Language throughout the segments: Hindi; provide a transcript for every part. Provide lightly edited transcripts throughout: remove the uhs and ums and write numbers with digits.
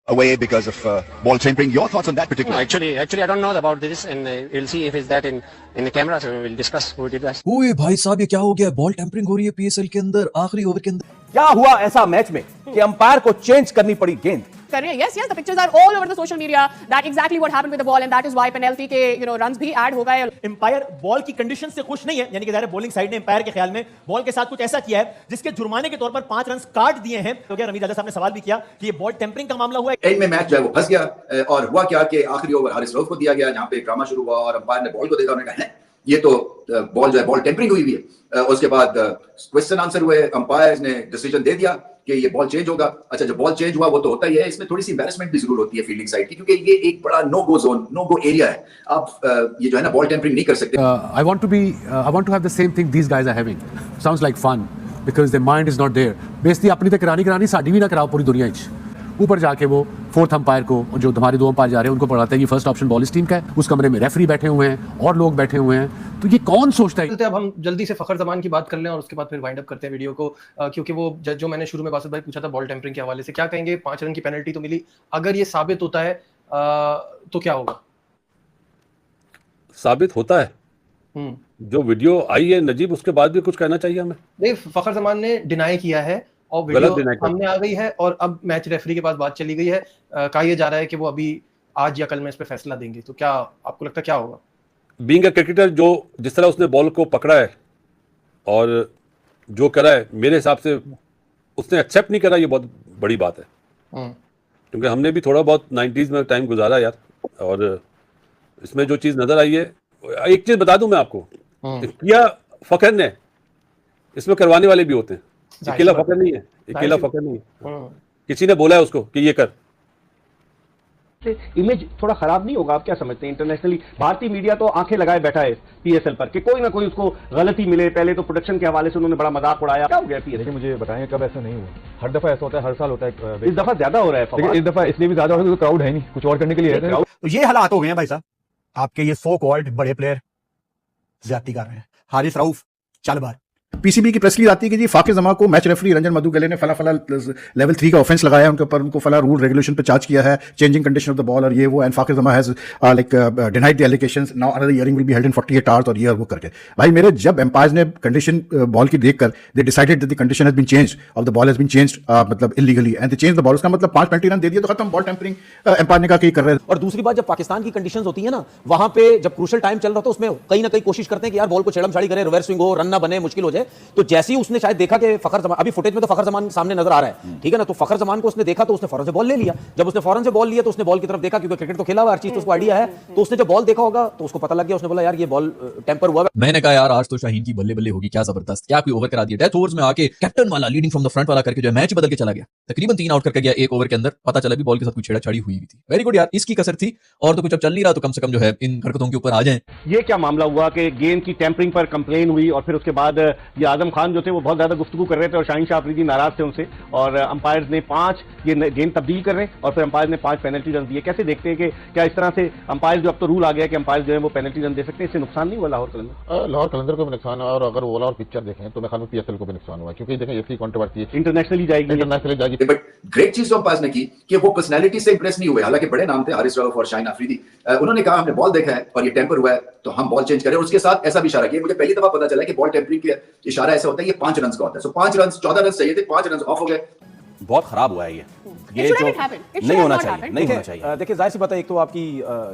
away because of ball tampering. Your thoughts on that particular? No, actually, I don't know about this, and we'll see if it's that in the camera. So we'll discuss who did that. ओए भाई साहब, ये क्या हो गया? बॉल टेम्परिंग हो रही है पीएसएल के अंदर आखिरी ओवर के अंदर। क्या हुआ ऐसा मैच में कि अंपायर को चेंज करनी पड़ी गेंद? Yes, the pictures are all over the social media. That exactly what happened with the ball, and that is why penalty के runs भी add हो गए. अंपायर बॉल की कंडीशन से खुश नहीं है, यानी कि ज़ाहिर बॉलिंग साइड ने अंपायर के ख्याल में बॉल के साथ कुछ ऐसा किया है जिसके जुर्माने के तौर पर 5 रन काट दिए हैं। तो क्या रमीज राजा साहब ने सवाल भी किया कि ये बॉल टेम्परिंग का मामला हुआ है। एंड में मैच जो है वो फंस गया और हुआ क्या कि आखिरी ओवर हारिस रऊफ को दिया गया, जहां पे एक ड्रामा शुरू हुआ और अंपायर ने बॉल को देखा, उन्होंने कहा ये तो बॉल जो है बॉल टेम्परिंग हुई है। उसके बाद क्वेश्चन आंसर हुए, अंपायर ने डिसीजन दे दिया कि ये बॉल चेंज होगा। अच्छा, जब बॉल चेंज हुआ वो तो होता ही है, इसमें थोड़ी सी एम्बैरेसमेंट भी जरूर होती है फील्डिंग साइड की, क्योंकि ये एक बड़ा नो गो जोन, नो गो एरिया है। आप ये जो है ना बॉल टेम्परिंग नहीं कर सकते। I want to have the same thing these guys are having. Sounds like fun because their mind is not there. बेइज्जती अपनी तक करानी साडी भी ना कराओ पूरी दुनिया च। ऊपर जाके वो फोर्थ अंपायर को, जो हमारे 2 अंपायर जा रहे हैं, उनको पढ़ाते हैं कि फर्स्ट ऑप्शन बॉल इस टीम का है। उस कमरे में रेफरी बैठे हुए हैं और लोग बैठे हुए हैं, तो ये कौन सोचता है? अब हम जल्दी से फखर जमान की बात कर लें और उसके बाद फिर वाइंड अप करते हैं वीडियो को, क्योंकि वो जो मैंने शुरू में बासित भाई पूछा था बॉल टेम्परिंग के हवाले से, क्या कहेंगे? 5 रन की पेनल्टी तो मिली, अगर ये साबित होता है तो क्या होगा? साबित होता है, जो वीडियो आई है नजीब, उसके बाद भी कुछ कहना चाहिए हमें? नहीं, फखर जमान ने डिनाई किया है और वीडियो सामने आ गई है और अब मैच रेफरी के पास बात चली गई है। कहा यह जा रहा है कि वो अभी आज या कल में इस पे फैसला देंगे। तो क्या आपको लगता है क्या होगा? बीइंग अ क्रिकेटर, जो जिस तरह उसने बॉल को पकड़ा है और जो करा है, मेरे हिसाब से उसने एक्सेप्ट नहीं करा, ये बहुत बड़ी बात है। क्योंकि हमने भी थोड़ा बहुत 90s में टाइम गुजारा यार, और इसमें जो चीज़ नजर आई है, एक चीज़ बता दूं मैं आपको, किया फखर ने, इसमें करवाने वाले भी होते हैं, अकेला फखर नहीं है, अकेला फखर नहीं है, किसी ने बोला है उसको कि ये कर। इमेज थोड़ा खराब नहीं होगा? आप क्या समझते हैं? इंटरनेशनली भारतीय मीडिया तो आंखें लगाए बैठा है पीएसएल पर कि कोई ना कोई उसको गलती मिले। पहले तो प्रोडक्शन के हवाले से उन्होंने बड़ा मजाक उड़ाया, क्या हो गया पीएसएल? मुझे बताएं कब ऐसा नहीं हुआ? हर दफा ऐसा होता है, हर साल होता है। इस दफा ज्यादा हो रहा है। लेकिन इस दफा इसलिए भी ज्यादा हो रहा है क्योंकि क्राउड है नहीं, कुछ और करने के लिए है। तो ये हालात हो गए हैं भाई साहब, आपके ये सो कॉल्ड बड़े प्लेयर ज्यादती कर रहे हैं। हारिस रऊफ चालबाज, पीसीबी की प्रेस रिलीज आती है कि जी फाकिर जमा को मैच रेफरी रंजन मधुगले ने फला लेवल 3 का ऑफेंस लगाया है उनके ऊपर, उनको फला रूल रेगुलेशन पे चार्ज किया है, changing condition of the ball और ये वो, एंड फाकिर जमा has like denied the allegations, now another hearing will be held in 48 hours, और ये वो करके भाई मेरे जब एम्पायर्स ने कंडीशन बॉल की देखकर they decided that the condition has been changed of the ball has been changed मतलब illegally and they change the ball, उसका मतलब 5 पेनल्टी रन दे दिए तो खत्म, बॉल टेम्परिंग एम्पायर ने कहा कि कर रहे हैं। और दूसरी बात, जब पाकिस्तान की कंडीशंस होती है ना, वहां पे जब क्रूशियल टाइम चल रहा था, उसमें कहीं ना कहीं कोशिश करते हैं कि यार बॉल को छेड़म-छाड़ी करें, रिवर्स स्विंग हो, रन ना बने, मुश्किल हो जाए। तो जैसे ही उसने शायद देखा कि फखर जमान, अभी फुटेज में तो फखर जमान सामने नजर आ रहा है, ठीक है ना, तो फखर जमान को उसने देखा तो उसने फौरन से बॉल ले लिया। जब उसने फौरन से बॉल लिया तो उसने बॉल की तरफ देखा, क्योंकि क्रिकेट तो खेला हुआ, हर चीज तो उसको आइडिया है, तो उसने जब बॉल देखा होगा तो उसको पता लग गया, उसने बोला यार ये बॉल टेम्पर हुआ है। मैंने कहा यार आज तो शाहीन की बल्ले बल्ले होगी, क्या जबरदस्त, क्या कोई ओवर करा दिया, डेथ ओवर्स में आके कैप्टन वाला लीडिंग फ्रॉम द फ्रंट वाला करके जो मैच बदल के चला गया, तकरीबन 3 आउट करके गया 1 ओवर के अंदर, पता चला भी बॉल के साथ कोई छेड़छाड़ी हुई थी। वेरी गुड यार, इसकी कसर थी, और तो कुछ अब चल नहीं रहा तो कम से कम जो है इन हरकतों के ऊपर आ जाएं। ये क्या मामला हुआ कि गेंद की टेम्परिंग पर कंप्लेन हुई और फिर उसके बाद ये आजम खान जो थे वो बहुत ज्यादा गुफ्तगू कर रहे थे और शाहीन शाह अफरीदी नाराज थे उनसे, और अंपायर्स ने 5 ये गेंद तब्दील कर रहे हैं और फिर अंपायर ने 5 पेनल्टी रन दिए। कैसे देखते हैं कि क्या इस तरह से अंपायर, जो अब तो रूल आ गया कि अंपायर जो है वो पेनल्टी रन दे सकते हैं, इससे नुकसान नहीं हुआ लाहौर कलंदर? लाहौर कलंदर को भी नुकसान हुआ, और अगर ओवरऑल और पिक्चर देखें तो मैं ख्याल में पीएसएल को भी नुकसान हुआ, क्योंकि देखें इसकी कंट्रोवर्सी इंटरनेशनली जाएगी। बट ग्रेट चीज जो अंपायर ने की कि वो पर्सनैलिटी से इंप्रेस नहीं हुए, हालांकि बड़े नाम थे हारिस रऊफ और शाहीन अफरीदी, उन्होंने कहा हमने बॉल देखा है और ये टेम्पर हुआ है तो हम बॉल चेंज करें, और उसके साथ ऐसा भी इशारा किया। मुझे पहली दफा पता चला कि बॉल टेम्परिंग का इशारा ऐसा होता है, ये 5 रन का होता है। सो 5 रन, 14 रन चाहिए थे, 5 रन ऑफ हो गए। बहुत खराब हुआ है ये जो नहीं होना चाहिए, नहीं होना चाहिए। देखिए जाहिर सी बात है, एक तो आपकी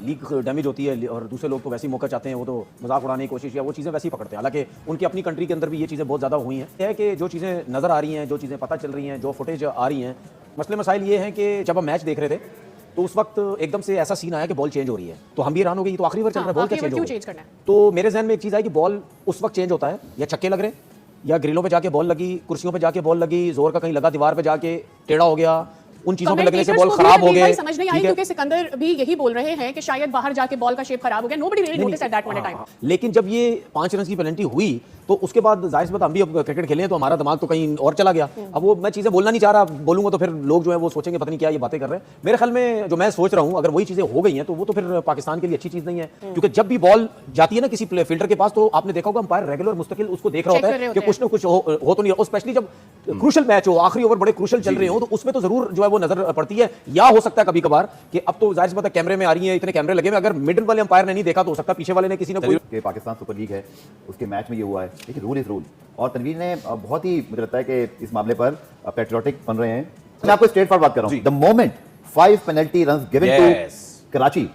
लीग डैमेज होती है और दूसरे लोग तो वैसे ही मौका चाहते हैं, वो तो मजाक उड़ाने की कोशिश या वो चीज़ें वैसे ही पकड़ते हैं। हालांकि उनकी अपनी कंट्री के अंदर भी ये चीज़ें बहुत ज़्यादा हुई हैं कि जो चीज़ें नज़र आ रही हैं, जो चीज़ें पता चल रही हैं, जो फुटेज आ रही हैं, मसले मसाइल ये हैं कि जब हम मैच देख रहे थे तो उस वक्त एकदम से ऐसा सीन आया कि बॉल चेंज हो रही है, तो हम भी हैरान हो गए, तो आखिरी ओवर चल रहा है, बॉल क्या चेंज करना है? तो मेरे जहन में एक चीज़ आई कि बॉल उस वक्त चेंज होता है या छक्के लग रहे, या ग्रिलों पे जाके बॉल लगी, कुर्सियों पे जाके बॉल लगी, जोर का कहीं लगा, दीवार पे जाके टेढ़ा हो गया, उन चीजों पे लगने से बॉल खराब हो गए। समझ नहीं आई, क्योंकि सिकंदर भी यही बोल रहे हैं कि शायद बाहर जाके बॉल का शेप खराब हो गया। Nobody really notice at that point in time. लेकिन जब ये 5 रन की पेनल्टी हुई तो उसके बाद जाहिर सी बात, हम भी अब क्रिकेट खेले हैं तो हमारा दिमाग तो कहीं और चला गया। अब वो मैं चीजें बोलना नहीं चाह रहा, बोलूंगा तो फिर लोग जो है वो सोचेंगे पता नहीं क्या ये बातें कर रहे हैं। मेरे ख्याल में जो मैं सोच रहा हूं, अगर वही चीजें हो गई हैं तो वो तो फिर पाकिस्तान के लिए अच्छी चीज नहीं है, क्योंकि जब भी बॉल जाती है ना किसी फील्डर के पास तो आपने देखा होगा अंपायर रेगुलर मुस्तकिल उसको देख रहा होता है कि कुछ ना कुछ हो तो नहीं, स्पेशली जब क्रूशियल मैच हो, आखिरी ओवर बड़े क्रूशियल चल रहे हो, तो उसमें तो जरूर जो है वो नजर पड़ती है। या हो सकता है कभी कभार कि अब तो जाहिर सी बात है कैमरे में आ रही है, इतने कैमरे लगे हुए, अगर मिडिल वाले अंपायर ने नहीं देखा तो हो सकता है पीछे वाले ने किसी ने कोई कि पाकिस्तान सुपर लीग है उसके मैच में ये हुआ है। देखिए रूल इज रूल, और तनवीर ने बहुत ही मुझे लगता है कि इस मामले पर पेट्रियोटिक बन रहे हैं। मैं आपको स्ट्रेट फॉरवर्ड बात कर रहा हूं, the moment 5 penalty runs given to Karachi,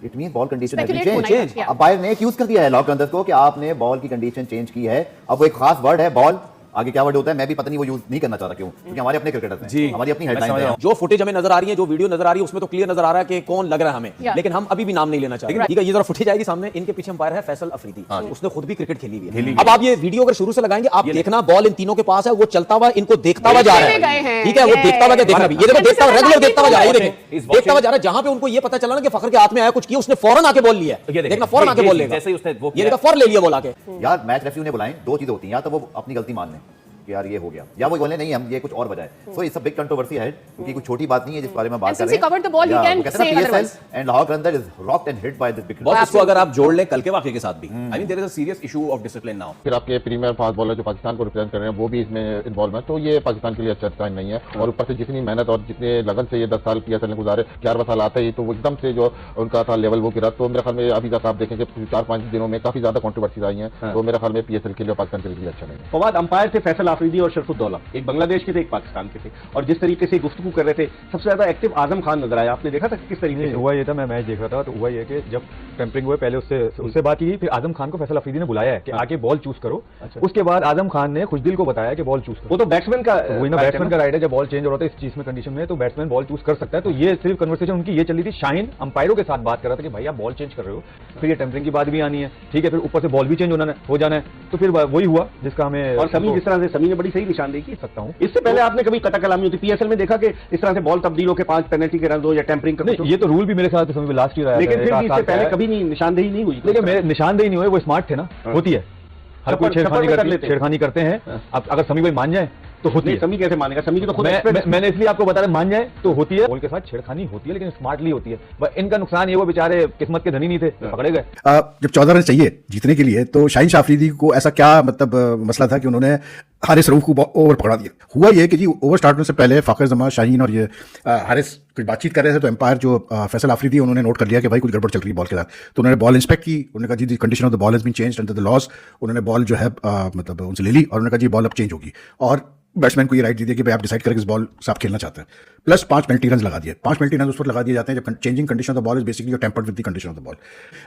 it mean ball condition has been change. Umpire ने एक्यूज कर दिया है लॉक रनर्स को कि आपने बॉल की कंडीशन चेंज की है। अब वो एक खास वर्ड है बॉल, आगे क्या वर्ड होता है मैं भी पता नहीं वो यूज नहीं करना चाहता, क्यों? क्योंकि हमारे अपने क्रिकेटर्स हैं, हमारी अपनी हेडलाइंस है। जो फुटेज हमें नजर आ रही है, जो वीडियो नजर आ रही है, उसमें तो क्लियर नजर आ रहा है कि कौन लग रहा है हमें, लेकिन हम अभी भी नाम नहीं लेना चाहते। ठीक है, ये जरा फुटेज आएगी सामने, इनके पीछे अंपायर है फैसल अफरीदी, उसने खुद भी क्रिकेट खेली हुई है। अब आप ये वीडियो अगर शुरू से लगाएंगे, आप देखना बॉल इन तीनों के पास है, वो चलता हुआ इनको देखता हुआ जा रहा है। ठीक है, वो देखता हुआ क्या देखना भी, ये देखो देखता हुआ रेगुलर देखता हुआ जा रहा है, ये देखता हुआ जा रहा है। जहां पे उनको ये पता चला ना कि फखर के हाथ में आया कुछ किया, उसने फौरन आके बॉल लिया, देखना फौरन आके बॉल लेगा, ये देखा फौरन ले लिया बॉल आके। यार मैच रेफरी ने बुलाएं, दो चीजें होती हैं, या तो वो अपनी गलती मान लें कि यार ये हो गया, या वो बोले नहीं हम ये कुछ और वजह है। So it's a big controversy है, क्योंकि कुछ छोटी बात नहीं है जिस बारे में बात कर रहे हैं। Covered the ball, he can say otherwise and Lahore अंदर is rocked and hit by this big boss. इसको अगर आप जोड़ लें कल के वाकये के साथ भी, I mean there is a serious issue of discipline now. फिर आपके प्रीमियर फास्ट बॉलर जो पाकिस्तान को रिप्रेजेंट कर रहे हैं वो भी इसमें इन्वॉल्व है, तो ये पाकिस्तान के लिए अच्छा साइन नहीं है। और ऊपर से जितनी मेहनत और जितने लगन से ये 10 साल PSL ने गुजारे, 11वां साल आता ही तो वो एकदम से जो उनका था लेवल वो गिरा। तो मेरे ख्याल में अभी तक आप देखेंगे 4-5 दिनों में काफी ज्यादा कंट्रोवर्सीज आई हैं, तो मेरे ख्याल में PSL के लिए पाकिस्तान के लिए अच्छा नहीं है। फवाद, अंपायर थे फैसल आफरीदी और शरफुद्दौला, एक बांग्लादेश के थे एक पाकिस्तान के थे, और जिस तरीके से गुफ्तगू कर रहे थे, सबसे ज्यादा एक्टिव आजम खान नजर आया। आपने देखा था किस तरीके से हुआ? ये था, मैं मैच देख रहा था, तो हुआ ये कि जब टेम्परिंग हुए पहले उससे बात की, फिर आजम खान को फैसल अफरीदी ने बुलाया है कि आके बॉल चूज करो। उसके बाद आजम खान ने खुशदिल को बताया कि बॉल चूज करो। वो तो बैट्समैन का वही ना, बैट्समैन का राइट है, जब बॉल चेंज हो रहा था इस चीज में कंडीशन में, तो बैट्समैन बॉल चूज कर सकता है। तो ये सिर्फ कन्वर्सेशन उनकी ये चल रही थी। शाहीन अंपायरों के साथ बात कर रहा था कि भाई आप बॉल चेंज कर रहे हो, फिर ये टेम्परिंग की बात भी आनी है, ठीक है, फिर ऊपर से बॉल भी चेंज हो जाना है, तो फिर वही हुआ जिसका हमें। और समी जिस तरह से समी ने बड़ी सही निशानदेही की सकता हूँ। इससे पहले आपने कभी कता कलामी होती PSL में देखा कि इस तरह से बॉल तब्दील होकर 5 पेनल्टी के रन दो या टेम्परिंग का? ये तो रूल भी मेरे साथ समय लास्ट ईयर आया, लेकिन फिर इससे पहले कभी नहीं निशानदेही नहीं हुई। लेकिन मेरे निशानदेही नहीं हुए, वो स्मार्ट थे ना, होती है, हर कोई छेड़खानी करते हैं। अब अगर समी भाई मान जाए तो होती है। समी कैसे मानेगा? समी की तो खुद मैंने इसलिए आपको बता रहा, मान जाए तो होती है। बॉल के साथ छेड़खानी होती है, लेकिन स्मार्टली होती है। बस इनका नुकसान ये, वो बेचारे किस्मत के धनी नहीं थे, पकड़े गए। जब 14 रन चाहिए जीतने के लिए, तो शाहीन शाह अफरीदी को ऐसा क्या मतलब मसला था कि उन्होंने हारिस रऊफ को ओवर पकड़ा दिया? हुआ ये कि जी ओवर स्टार्ट होने से पहले फाकिर जमा, शाहीन और ये हारिस कुछ बातचीत कर रहे थे, तो एम्पायर जो फैसल आफरीदी उन्होंने नोट कर लिया कि भाई कुछ गड़बड़ चल रही है बॉल के साथ। तो उन्होंने बॉल इंस्पेक्ट की, उन्होंने कहा जी condition of the ball has been changed under the laws. उन्होंने बॉल जो है मतलब उनसे ले ली और उन्होंने कहा जी बॉल अब चेंज होगी, और बैट्समैन को ये राइट दी कि भाई आप डिसाइड करें किस बॉल से आप खेलना चाहते हैं। प्लस 5 पेनल्टी रन लगा दिए। 5 पेनल्टी रन उस पर लगा दिए जाते हैं जब changing condition of the ball is basically tempered with the condition of the ball.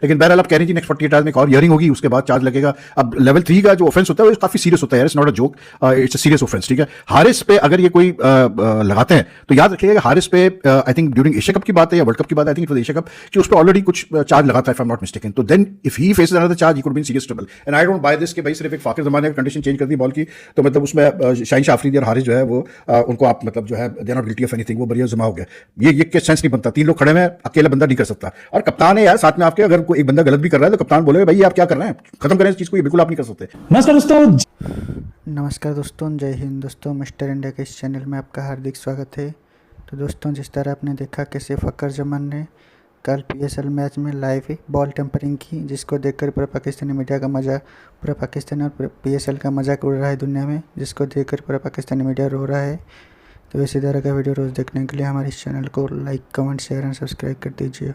लेकिन बहरहाल आप कह रही थी नेक्स्ट 48 आवर्स में एक और हियरिंग होगी, उसके बाद चार्ज लगेगा। अब लेवल 3 का जो ऑफेंस होता है वो काफी सीरियस होता है, it's not a joke, it's a serious offence. ठीक है, हारिस पे अगर ये कोई लगाते हैं तो याद रखिएगा कि हारिस पे I think during Asia cup की बात है या वर्ल्ड कप की बात, I think it was Asia cup, कि उस पर ऑलरेडी कुछ चार्ज लगा था if I am not mistaken. तो then if he faces another charge he could be in serious trouble. And I don't buy this कि भाई सिर्फ एक फाकिर जमाने का कंडीशन चेंज कर दी बॉल की, तो मतलब उसमें शाहीन शाह अफरीदी और हारिस जो है वो उनको आप मतलब जो है they not guilty of anything, वो बढ़िया जमा हो गया। ये के सेंस नहीं बनता। 3 लोग खड़े हैं, अकेला बंदा नहीं कर सकता। और कप्तान है यार साथ में आपके, अगर कोई एक बंदा गलत भी कर रहा है तो कप्तान बोले भाई आप क्या कर रहे हैं, खत्म करें इस चीज को, ये बिल्कुल आप नहीं कर सकते। नमस्कार दोस्तों, जय हिंद दोस्तों, मिस्टर इंडिया के इस चैनल में आपका हार्दिक स्वागत है। तो दोस्तों, जिस तरह आपने देखा कैसे फखर जमान ने कल PSL मैच में लाइव बॉल टेम्परिंग की, जिसको देखकर पूरा पाकिस्तानी मीडिया का मजा, पूरा पाकिस्तान और PSL का मजाक उड़ रहा है दुनिया में, जिसको देखकर पूरा पाकिस्तानी मीडिया रो रहा है। तो इसी तरह का वीडियो रोज़ देखने के लिए हमारे इस चैनल को like, comment, share and subscribe कर दीजिए।